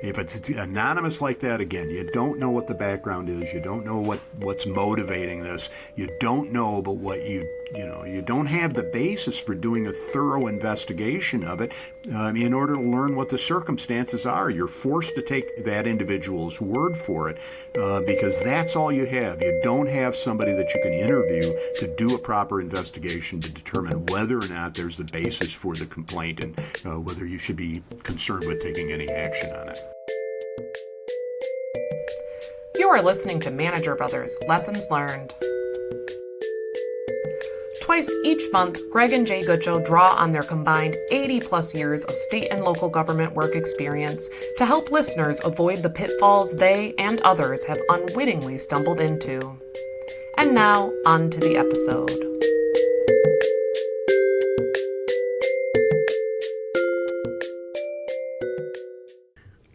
If it's anonymous like that, again, you don't know what the background is. You don't know what's motivating this. You don't know about what you don't have the basis for doing a thorough investigation of it in order to learn what the circumstances are. You're forced to take that individual's word for it because that's all you have. You don't have somebody that you can interview to do a proper investigation to determine whether or not there's the basis for the complaint and whether you should be concerned with taking any action on it. You are listening to Manager Brothers Lessons Learned. Twice each month, Gregg and Jae draw on their combined 80-plus years of state and local government work experience to help listeners avoid the pitfalls they and others have unwittingly stumbled into. And now, on to the episode.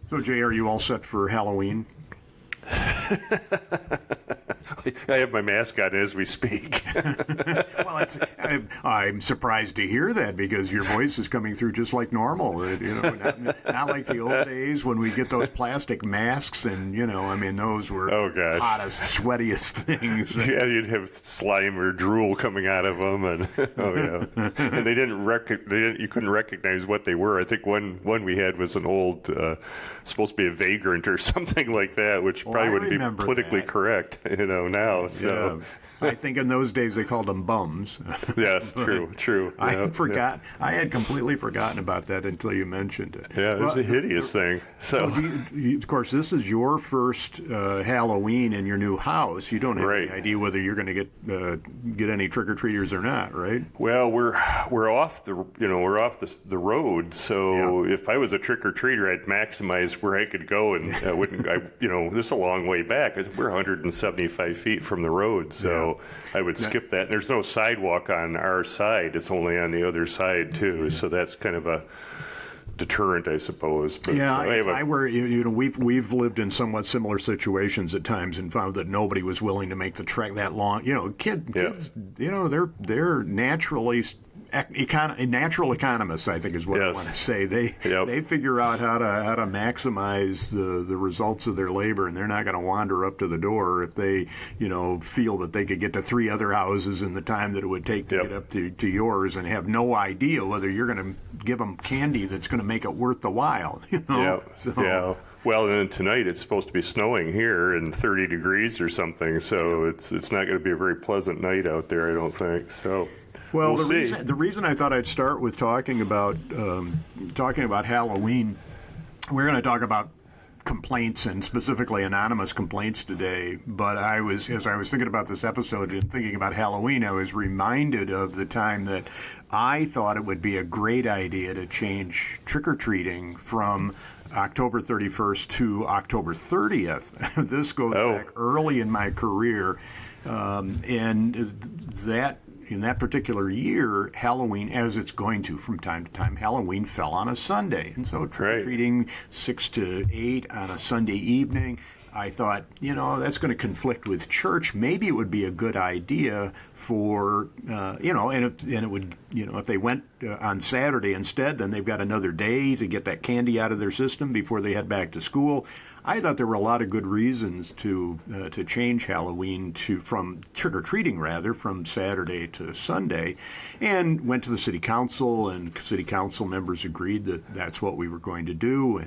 So, Jay, are you all set for Halloween? I have my mask on as we speak. Well, I'm surprised to hear that because your voice is coming through just like normal. Not like the old days when we get those plastic masks and, those were hottest, sweatiest things. Yeah, you'd have slime or drool coming out of them, and and you couldn't recognize what they were. I think one we had was an old, supposed to be a vagrant or something like that, which probably wouldn't be politically correct, now. So. Yeah. I think in those days they called them bums. Yes, true. I had completely forgotten about that until you mentioned it. Yeah, it was a hideous thing. So, of course, this is your first Halloween in your new house. You don't have any idea whether you're going to get any trick or treaters or not, right? Well, we're off the road. So if I was a trick or treater, I'd maximize where I could go, and this is a long way back. We're 175 feet from the road, so. I would skip that. And there's no sidewalk on our side. It's only on the other side, too. So that's kind of a deterrent, I suppose. But we've lived in somewhat similar situations at times and found that nobody was willing to make the trek that long. Kids, they're naturally natural economists, I think is what I want to say. They figure out how to maximize the results of their labor, and they're not going to wander up to the door if they feel that they could get to 3 other houses in the time that it would take to get up to yours, and have no idea whether you're going to give them candy that's going to make it worth the while. Yeah. Well, and tonight it's supposed to be snowing here and 30 degrees or something, so it's not going to be a very pleasant night out there, I don't think. So. Well, the reason I thought I'd start with talking about Halloween, we're going to talk about complaints and specifically anonymous complaints today. But as I was thinking about this episode and thinking about Halloween, I was reminded of the time that I thought it would be a great idea to change trick-or-treating from October 31st to October 30th. This goes back early in my career, and that. In that particular year, Halloween, as it's going to from time to time, Halloween fell on a Sunday. And so trick-or-treating 6 to 8 on a Sunday evening, I thought, that's going to conflict with church. Maybe it would be a good idea for, and it would, if they went on Saturday instead, then they've got another day to get that candy out of their system before they head back to school. I thought there were a lot of good reasons to change Halloween from trick-or-treating, from Saturday to Sunday, and went to the city council, and city council members agreed that that's what we were going to do,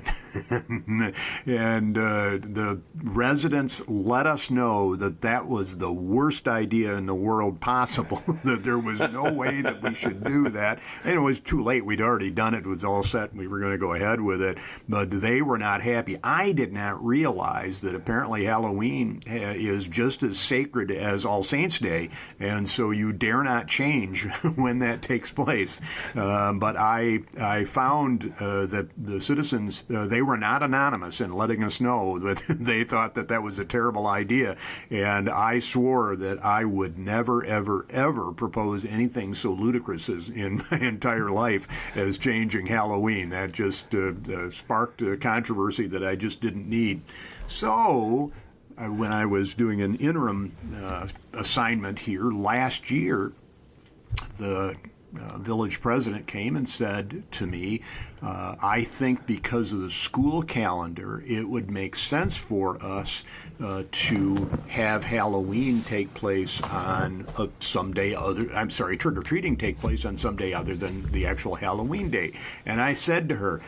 and the residents let us know that was the worst idea in the world possible, that there was no way that we should do that, and it was too late. We'd already done it. It was all set, and we were going to go ahead with it, but they were not happy. I did not realize that apparently Halloween is just as sacred as All Saints Day, and so you dare not change when that takes place. But I found that the citizens, they were not anonymous in letting us know that they thought that was a terrible idea, and I swore that I would never, ever, ever propose anything so ludicrous as in my entire life as changing Halloween. That just sparked a controversy that I just didn't need. So when I was doing an interim assignment here last year, the village president came and said to me, I think because of the school calendar, it would make sense for us to have Halloween take place on trick-or-treating take place on some day other than the actual Halloween date. And I said to her,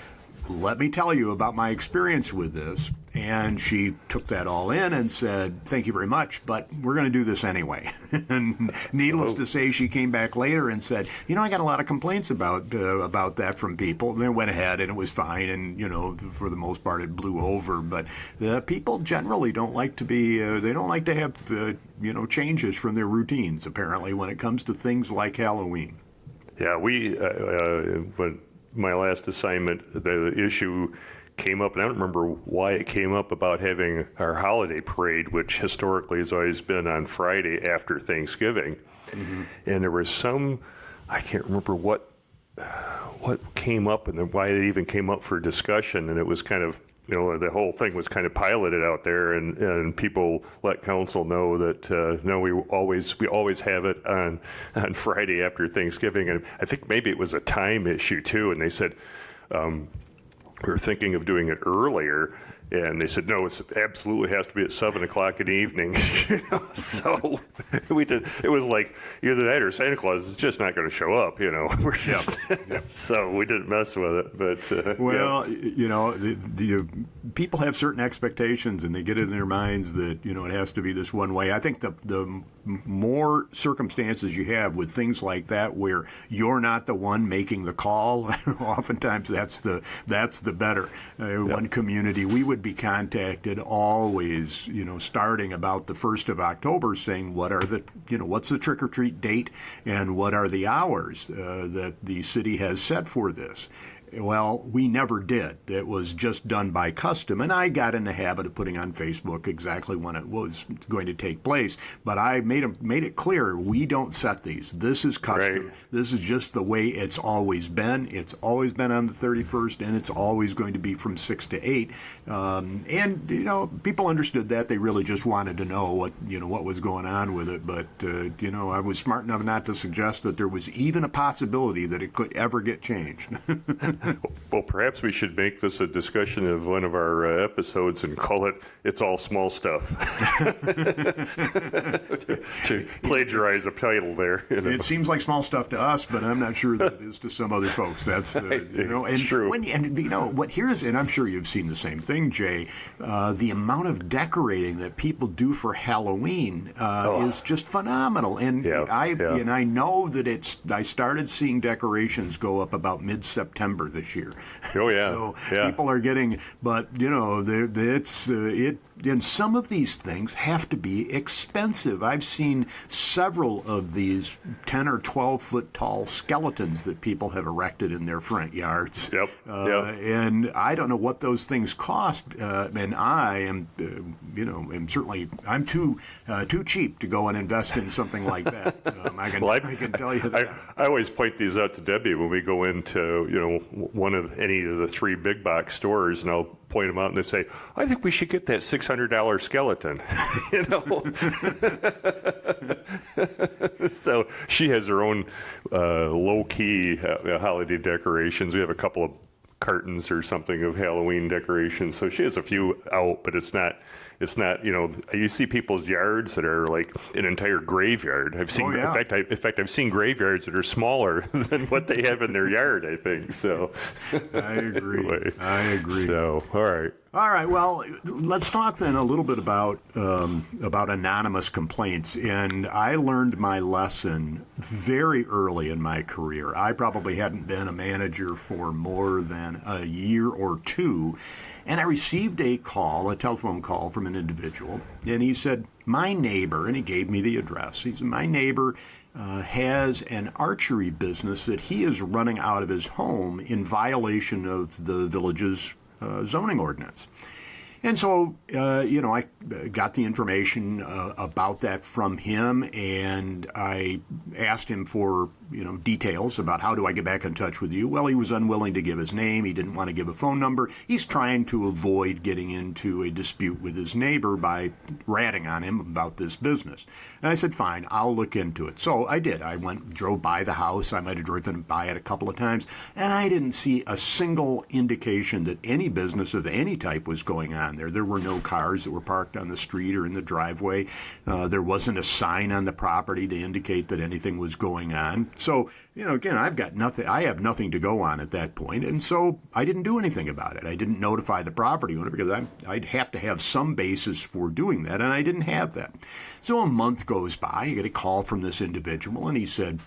let me tell you about my experience with this. And she took that all in and said, thank you very much, but we're going to do this anyway. And needless to say, she came back later and said, I got a lot of complaints about that from people. And they went ahead and it was fine. And, for the most part, it blew over. But the people generally don't like to be, they don't like to have, changes from their routines, apparently, when it comes to things like Halloween. Yeah, when my last assignment, the issue came up, and I don't remember why it came up, about having our holiday parade, which historically has always been on Friday after Thanksgiving. Mm-hmm. And there was I can't remember what came up and why it even came up for discussion, and it was kind of, the whole thing was kind of piloted out there, and people let council know that no, we always have it on Friday after Thanksgiving. And I think maybe it was a time issue too, and they said we were thinking of doing it earlier, and they said no, it absolutely has to be at 7 o'clock in the evening. So we did. It was like either that or Santa Claus is just not going to show up. We're just so we didn't mess with it. But the people have certain expectations, and they get it in their minds that it has to be this one way. I think the more circumstances you have with things like that, where you're not the one making the call, oftentimes that's the better. One community, we would be contacted always, starting about the 1st of October, saying what's the trick or treat date and what are the hours that the city has set for this. Well, we never did. It was just done by custom, and I got in the habit of putting on Facebook exactly when it was going to take place. But I made it clear, we don't set these. This is custom. Right. This is just the way it's always been. It's always been on the 31st, and it's always going to be from 6 to 8. And people understood that. They really just wanted to know what was going on with it. But I was smart enough not to suggest that there was even a possibility that it could ever get changed. Well, perhaps we should make this a discussion of one of our episodes and call it "It's All Small Stuff." to plagiarize a title there. It seems like small stuff to us, but I'm not sure that it is to some other folks. That's it's true. And I'm sure you've seen the same thing, Jay. The amount of decorating that people do for Halloween is just phenomenal. And I know that I started seeing decorations go up about mid-September this year. Oh yeah. So people are getting, but and some of these things have to be expensive. I've seen several of these 10 or 12 foot tall skeletons that people have erected in their front yards. Yep. And I don't know what those things cost. And I am, I'm too cheap to go and invest in something like that. I can tell you that. I always point these out to Debbie when we go into, one of any of the 3 big box stores, and I'll point them out and they say, I think we should get that $600 skeleton. So she has her own low-key holiday decorations. We have a couple of cartons or something of Halloween decorations. So she has a few out, but it's not, you see people's yards that are like an entire graveyard. I've seen, in fact, I've seen graveyards that are smaller than what they have in their yard, I think. So I agree. Anyway, I agree. So, all right. All right. Well, let's talk then a little bit about anonymous complaints. And I learned my lesson very early in my career. I probably hadn't been a manager for more than a year or two. And I received a telephone call from an individual. And he said, my neighbor, and he gave me the address. He said, my neighbor has an archery business that he is running out of his home in violation of the village's zoning ordinance. And so, I got the information about that from him, and I asked him for, details about how do I get back in touch with you. Well, he was unwilling to give his name. He didn't want to give a phone number. He's trying to avoid getting into a dispute with his neighbor by ratting on him about this business. And I said, fine, I'll look into it. So I did. I drove by the house. I might have driven by it a couple of times, and I didn't see a single indication that any business of any type was going on there. There were no cars that were parked on the street or in the driveway. There wasn't a sign on the property to indicate that anything was going on. So, again, I've got nothing. I have nothing to go on at that point, and so I didn't do anything about it. I didn't notify the property owner because I'd have to have some basis for doing that, and I didn't have that. So a month goes by. I get a call from this individual, and he said,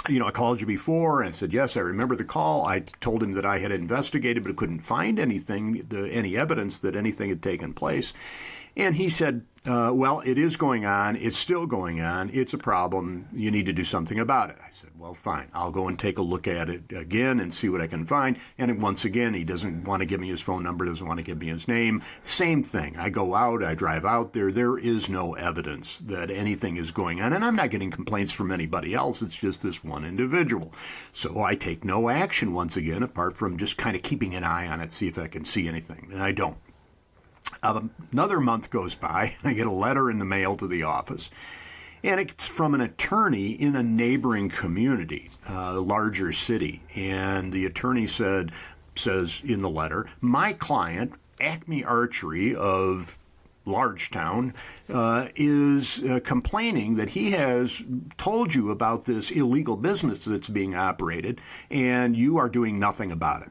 I called you before. And I said, yes, I remember the call. I told him that I had investigated, but couldn't find any evidence that anything had taken place. And he said, well, it is going on. It's still going on. It's a problem. You need to do something about it. I said, well, fine. I'll go and take a look at it again and see what I can find. And once again, he doesn't want to give me his phone number, doesn't want to give me his name. Same thing. I go out, I drive out there. There is no evidence that anything is going on. And I'm not getting complaints from anybody else. It's just this one individual. So I take no action once again, apart from just kind of keeping an eye on it, see if I can see anything. And I don't. Another month goes by, and I get a letter in the mail to the office, and it's from an attorney in a neighboring community, a larger city. And the attorney says in the letter, my client, Acme Archery of Largetown, is complaining that he has told you about this illegal business that's being operated, and you are doing nothing about it.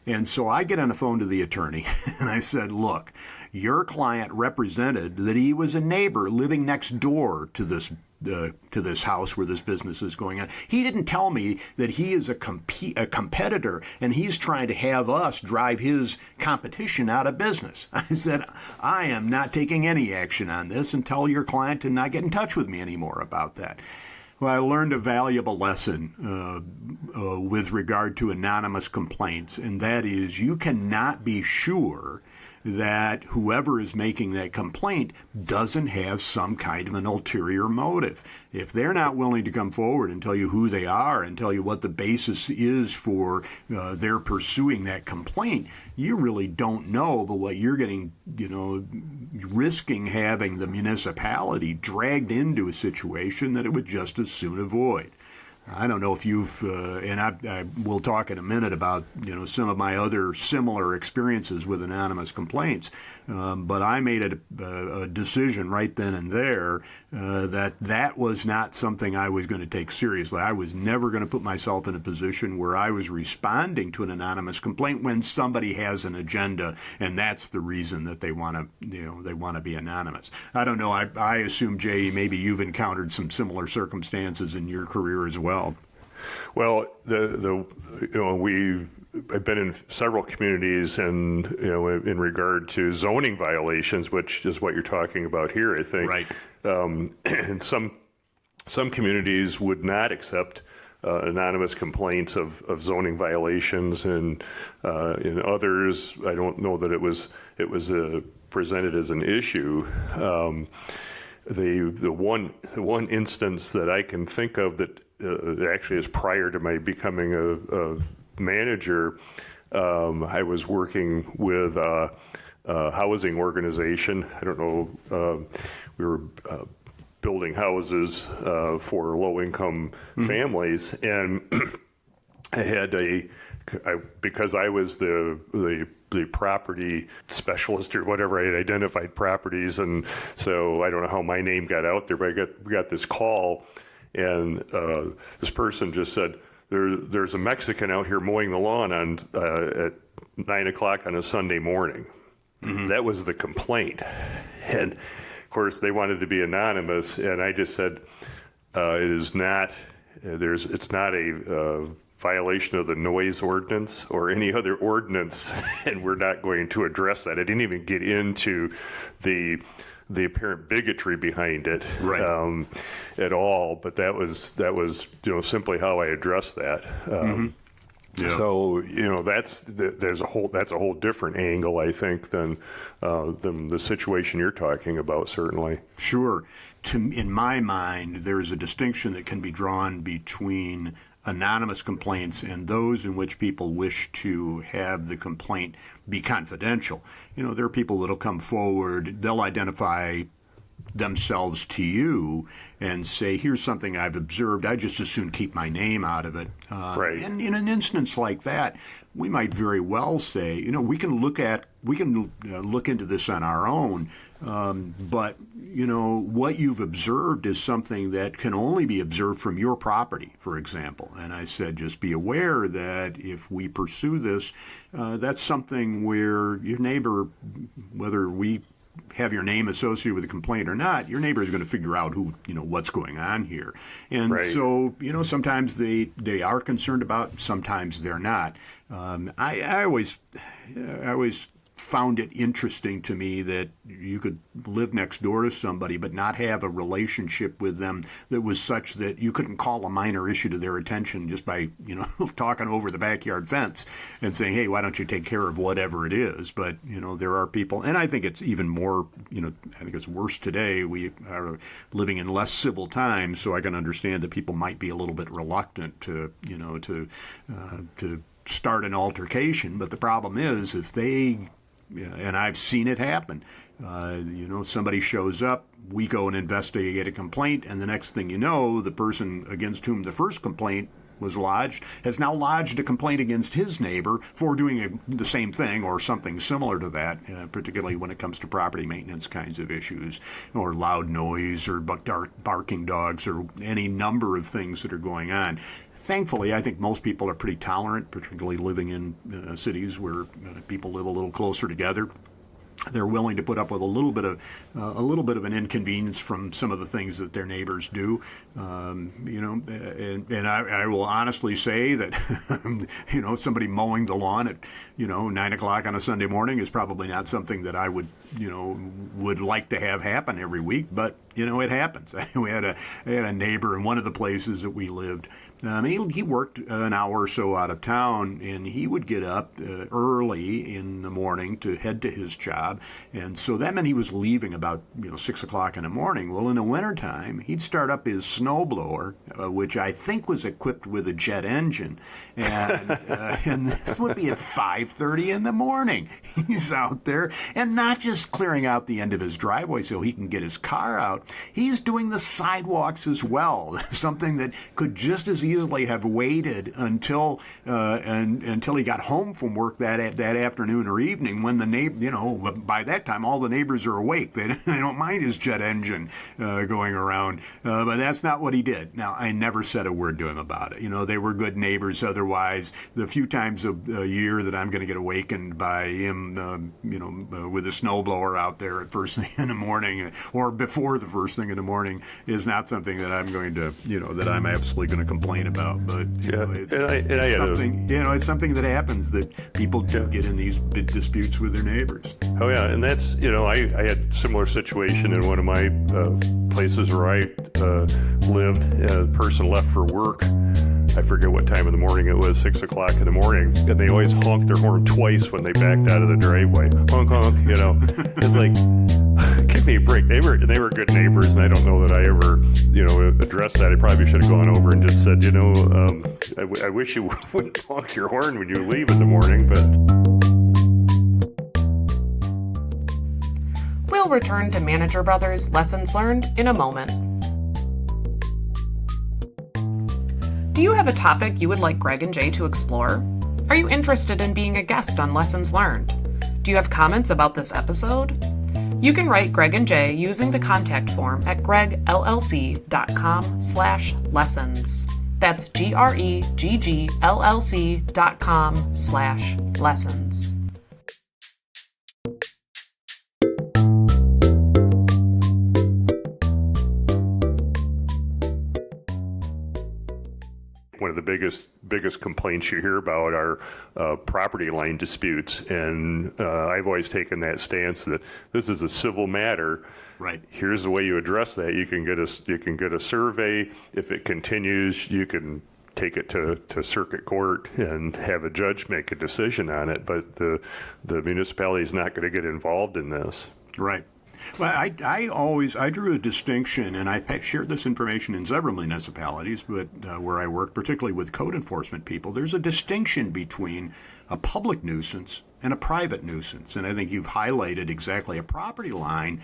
And so I get on the phone to the attorney, and I said, look, your client represented that he was a neighbor living next door to this house where this business is going on. He didn't tell me that he is a competitor, and he's trying to have us drive his competition out of business. I said, I am not taking any action on this, and tell your client to not get in touch with me anymore about that. Well, I learned a valuable lesson with regard to anonymous complaints, and that is you cannot be sure that whoever is making that complaint doesn't have some kind of an ulterior motive. If they're not willing to come forward and tell you who they are and tell you what the basis is for their pursuing that complaint, you really don't know. But what you're getting, risking having the municipality dragged into a situation that it would just as soon avoid. I don't know if you've, and I will talk in a minute about, some of my other similar experiences with anonymous complaints, but I made a decision right then and there that was not something I was going to take seriously. I was never going to put myself in a position where I was responding to an anonymous complaint when somebody has an agenda, and that's the reason that they want to be anonymous. I don't know. I assume, Jay, maybe you've encountered some similar circumstances in your career as well. Well, I've been in several communities, and in regard to zoning violations, which is what you're talking about here, I think. Right. And some communities would not accept anonymous complaints of zoning violations, and in others, I don't know that it was presented as an issue. The one instance that I can think of that actually is prior to my becoming a manager. I was working with a housing organization. I don't know. We were building houses for low-income families, and I had because I was the property specialist or whatever. I had identified properties, and so I don't know how my name got out there, but we got this call, and this person just said, there's a Mexican out here mowing the lawn at 9 o'clock on a Sunday morning. Mm-hmm. That was the complaint. And of course they wanted to be anonymous, and I just said, it's not a violation of the noise ordinance or any other ordinance, and we're not going to address that. I didn't even get into the apparent bigotry behind it, right. At all, but that was simply how I addressed that. Yeah. So that's a whole different angle, I think, than the situation you're talking about. Certainly. Sure. In my mind, there's a distinction that can be drawn between anonymous complaints and those in which people wish to have the complaint be confidential. There are people that'll come forward, they'll identify themselves to you and say, here's something I've observed, I just as soon keep my name out of it. Right. And in an instance like that, we might very well say, we can look into this on our own, but what you've observed is something that can only be observed from your property, for example. And I said, just be aware that if we pursue this, that's something where your neighbor, whether we have your name associated with a complaint or not, your neighbor is going to figure out what's going on here. And Right. so, sometimes they are concerned about it, sometimes they're not. I always found it interesting to me that you could live next door to somebody but not have a relationship with them that was such that you couldn't call a minor issue to their attention just by, talking over the backyard fence and saying, hey, why don't you take care of whatever it is? But, there are people, and I think it's even more, I think it's worse today. We are living in less civil times, so I can understand that people might be a little bit reluctant to start an altercation. But the problem is if they, and I've seen it happen, somebody shows up, we go and investigate a complaint, and the next thing you know, the person against whom the first complaint was lodged has now lodged a complaint against his neighbor for doing the same thing or something similar to that, particularly when it comes to property maintenance kinds of issues, or loud noise, or barking dogs, or any number of things that are going on. Thankfully, I think most people are pretty tolerant, particularly living in cities where people live a little closer together. They're willing to put up with a little bit of an inconvenience from some of the things that their neighbors do, and I will honestly say that somebody mowing the lawn at 9 o'clock on a Sunday morning is probably not something that I would like to have happen every week, but it happens. We had a neighbor in one of the places that we lived. He worked an hour or so out of town, and he would get up early in the morning to head to his job, and so that meant he was leaving about 6 o'clock in the morning. Well, in the wintertime, he'd start up his snowblower, which I think was equipped with a jet engine, and this would be at 5:30 in the morning. He's out there, and not just clearing out the end of his driveway so he can get his car out, he's doing the sidewalks as well, something that could just as easily have waited until he got home from work that afternoon or evening, when the neighbor, by that time all the neighbors are awake. They don't mind his jet engine going around, but that's not what he did. Now, I never said a word to him about it. They were good neighbors. Otherwise, the few times a year that I'm going to get awakened by him, with a snowblower out there at first thing in the morning or before the first thing in the morning, is not something that I'm going to, that I'm absolutely going to complain about. But it's something that happens, that people do get in these big disputes with their neighbors. Oh yeah, and that's I had a similar situation in one of my places where I lived. The person left for work. I forget what time of the morning it was, 6 o'clock in the morning, and they always honked their horn twice when they backed out of the driveway. Honk, honk, It's like, give me a break. They were good neighbors, and I don't know that I ever, addressed that. I probably should have gone over and just said, I wish you wouldn't honk your horn when you leave in the morning, but... We'll return to Manager Brothers' lessons learned in a moment. Do you have a topic you would like Gregg and Jae to explore? Are you interested in being a guest on Lessons Learned? Do you have comments about this episode? You can write Gregg and Jae using the contact form at greggllc.com/lessons. That's greggllc.com/lessons. One of the biggest complaints you hear about are property line disputes, and I've always taken that stance that this is a civil matter. Right. Here's the way you address that. You can get a survey. If it continues, you can take it to circuit court and have a judge make a decision on it. But the municipality is not going to get involved in this. Right. Well, I drew a distinction, and I shared this information in several municipalities, but where I work, particularly with code enforcement people, there's a distinction between a public nuisance and a private nuisance. And I think you've highlighted exactly a property line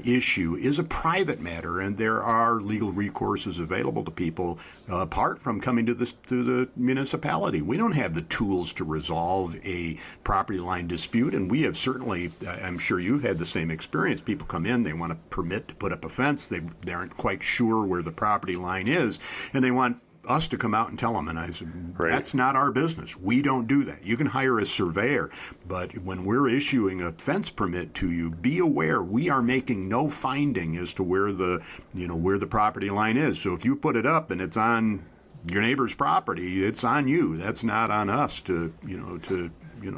issue is a private matter, and there are legal recourses available to people apart from coming to the municipality. We don't have the tools to resolve a property line dispute, and we have certainly, I'm sure you've had the same experience. People come in, they want a permit to put up a fence, they aren't quite sure where the property line is, and they want us to come out and tell them. And I said, that's not our business. We don't do that. You can hire a surveyor, but when we're issuing a fence permit to you, be aware we are making no finding as to where the property line is. So if you put it up and it's on your neighbor's property, it's on you. That's not on us to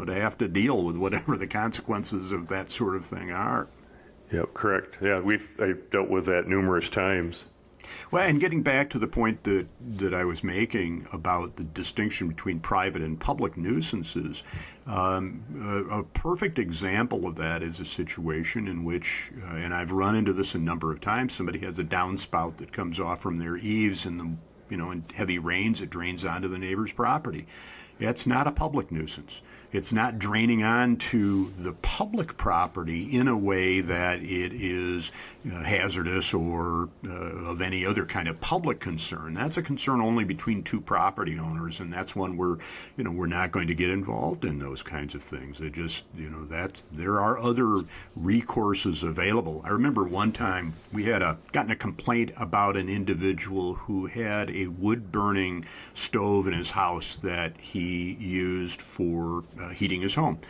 have to deal with whatever the consequences of that sort of thing are. Yep, correct. Yeah, I've dealt with that numerous times. Well, and getting back to the point that I was making about the distinction between private and public nuisances, a perfect example of that is a situation in which, and I've run into this a number of times, somebody has a downspout that comes off from their eaves in heavy rains, it drains onto the neighbor's property. It's not a public nuisance. It's not draining onto the public property in a way that it is hazardous or of any other kind of public concern. That's a concern only between two property owners, and that's one where we're not going to get involved in those kinds of things. It just there are other recourses available. I remember one time we had gotten a complaint about an individual who had a wood burning stove in his house that he used for heating his home.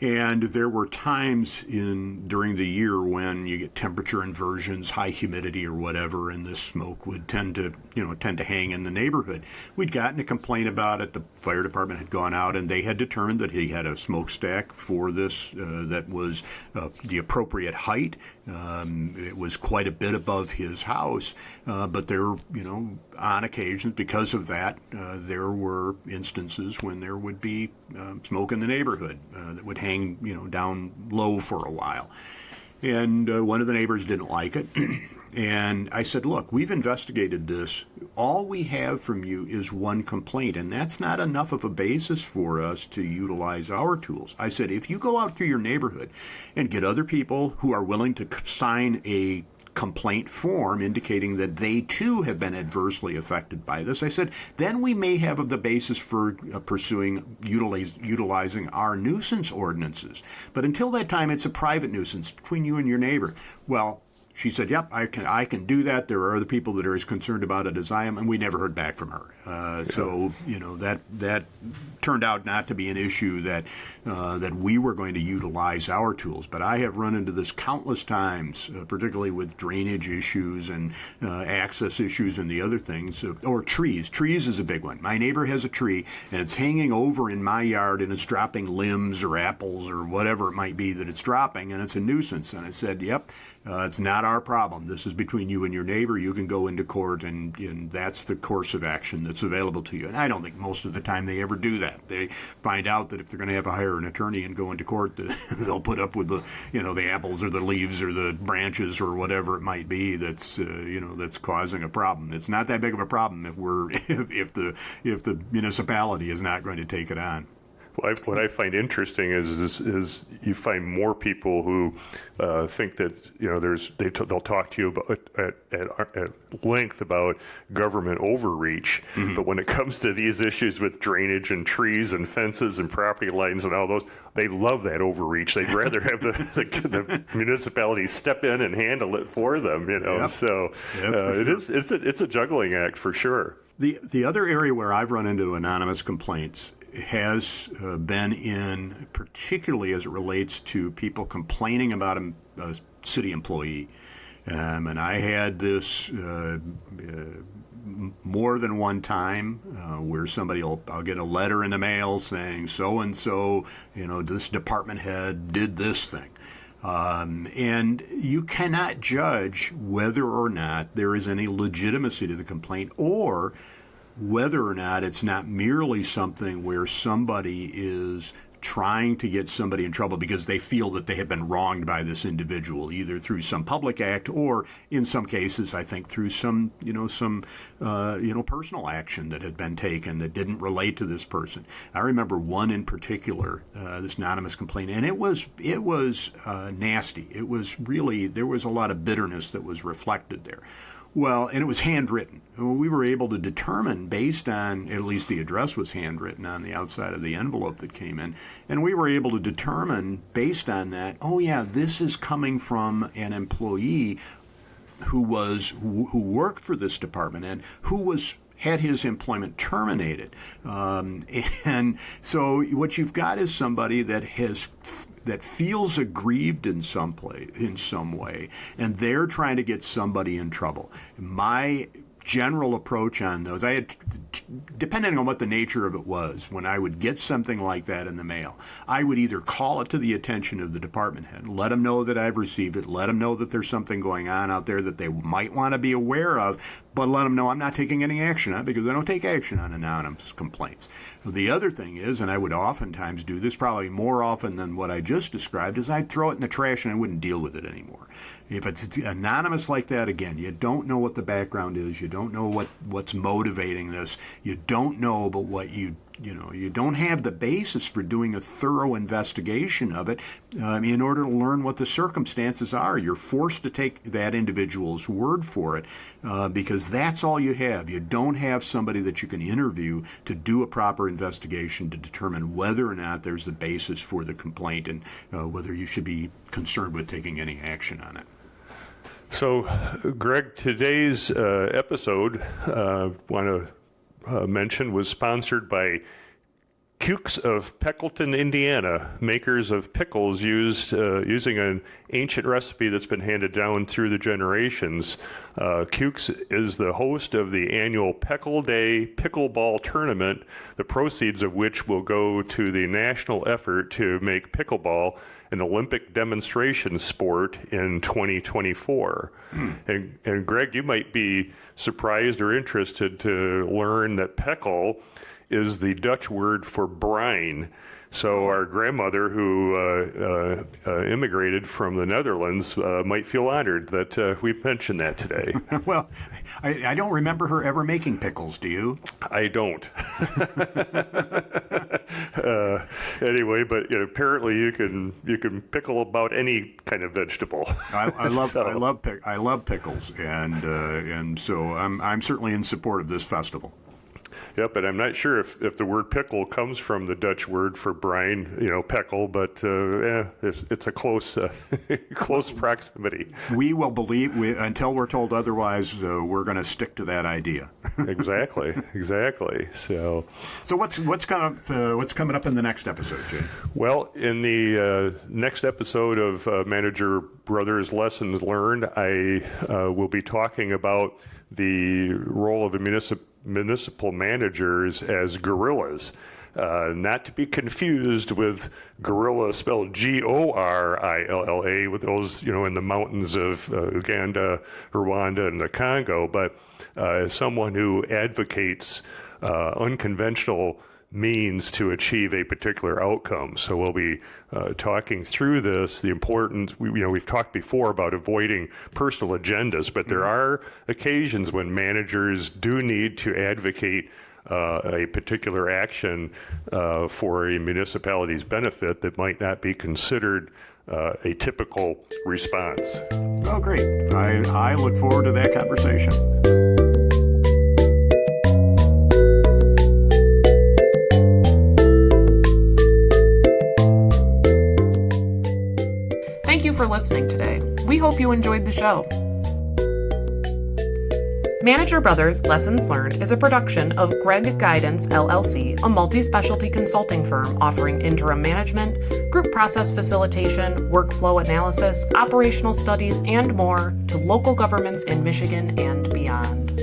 And there were times during the year when you get temperature inversions, high humidity or whatever, and this smoke would tend to hang in the neighborhood. We'd gotten a complaint about it. The fire department had gone out and they had determined that he had a smokestack for this that was the appropriate height. It was quite a bit above his house, but there, on occasions, because of that, there were instances when there would be smoke in the neighborhood that would hang, down low for a while. And one of the neighbors didn't like it. And I said, look, we've investigated this. All we have from you is one complaint, and that's not enough of a basis for us to utilize our tools. I said, if you go out to your neighborhood and get other people who are willing to sign a complaint form indicating that they too have been adversely affected by this, I said, then we may have the basis for pursuing utilizing our nuisance ordinances. But until that time, it's a private nuisance between you and your neighbor. Well, she said, yep, I can do that. There are other people that are as concerned about it as I am, and we never heard back from her. So, that turned out not to be an issue that we were going to utilize our tools. But I have run into this countless times, particularly with drainage issues and access issues and the other things, or trees. Trees is a big one. My neighbor has a tree, and it's hanging over in my yard, and it's dropping limbs or apples or whatever it might be that it's dropping, and it's a nuisance. And I said, yep, it's not our problem. This is between you and your neighbor. You can go into court, and that's the course of action that's available to you. And I don't think most of the time they ever do that. They find out that if they're going to have to hire an attorney and go into court, they'll put up with the apples or the leaves or the branches or whatever it might be that's causing a problem. It's not that big of a problem if the municipality is not going to take it on. What I find interesting is you find more people who think that they'll talk to you about at length about government overreach, but when it comes to these issues with drainage and trees and fences and property lines and all those, they love that overreach. They'd rather have the municipalities step in and handle it for them. Yep. So it's a juggling act for sure. The other area where I've run into anonymous complaints has been particularly as it relates to people complaining about a city employee. And I had this more than one time where I'll get a letter in the mail saying so-and-so, this department head did this thing. And you cannot judge whether or not there is any legitimacy to the complaint or whether or not it's not merely something where somebody is trying to get somebody in trouble because they feel that they have been wronged by this individual, either through some public act or, in some cases, I think through some personal action that had been taken that didn't relate to this person. I remember one in particular, this anonymous complaint, and it was nasty. It was really, there was a lot of bitterness that was reflected there. Well, and it was handwritten. We were able to determine based on, at least the address was handwritten on the outside of the envelope that came in, and we were able to determine based on that, oh yeah, this is coming from an employee who worked for this department and who had his employment terminated. And so what you've got is somebody that feels aggrieved in some way, and they're trying to get somebody in trouble. My general approach on those, depending on what the nature of it was, when I would get something like that in the mail, I would either call it to the attention of the department head, let them know that I've received it, let them know that there's something going on out there that they might want to be aware of, but let them know I'm not taking any action on it because I don't take action on anonymous complaints. The other thing is, and I would oftentimes do this, probably more often than what I just described, is I'd throw it in the trash and I wouldn't deal with it anymore. If it's anonymous like that, again, you don't know what the background is. You don't know what's motivating this. You don't know about what you don't have the basis for doing a thorough investigation of it in order to learn what the circumstances are. You're forced to take that individual's word for it because that's all you have. You don't have somebody that you can interview to do a proper investigation to determine whether or not there's the basis for the complaint and whether you should be concerned with taking any action on it. So, Greg, today's episode, want to mention, was sponsored by Cukes of Peckleton, Indiana, makers of pickles using an ancient recipe that's been handed down through the generations. Cukes is the host of the annual Pickle Day Pickleball Tournament, the proceeds of which will go to the national effort to make pickleball an Olympic demonstration sport in 2024. And Greg, you might be surprised or interested to learn that peckle is the Dutch word for brine. So our grandmother, who immigrated from the Netherlands, might feel honored that we mentioned that today. Well, I don't remember her ever making pickles, do you? I don't. Anyway, but apparently you can pickle about any kind of vegetable. I love pickles, and so I'm certainly in support of this festival. Yep, and I'm not sure if the word pickle comes from the Dutch word for brine, peckle, but it's a close proximity. We will believe until we're told otherwise. We're going to stick to that idea. Exactly. So what's coming up in the next episode, Jay? Well, in the next episode of Manager Brothers Lessons Learned, I will be talking about the role of municipal managers as guerrillas, not to be confused with guerrilla spelled Gorilla, with those in the mountains of Uganda, Rwanda, and the Congo, but as someone who advocates unconventional means to achieve a particular outcome. So we'll be talking through this, the importance, we've talked before about avoiding personal agendas, but there are occasions when managers do need to advocate a particular action for a municipality's benefit that might not be considered a typical response. Oh, great. I look forward to that conversation. Thank you for listening today. We hope you enjoyed the show. Manager Brothers Lessons Learned is a production of Gregg Guidance, LLC, a multi-specialty consulting firm offering interim management, group process facilitation, workflow analysis, operational studies, and more to local governments in Michigan and beyond.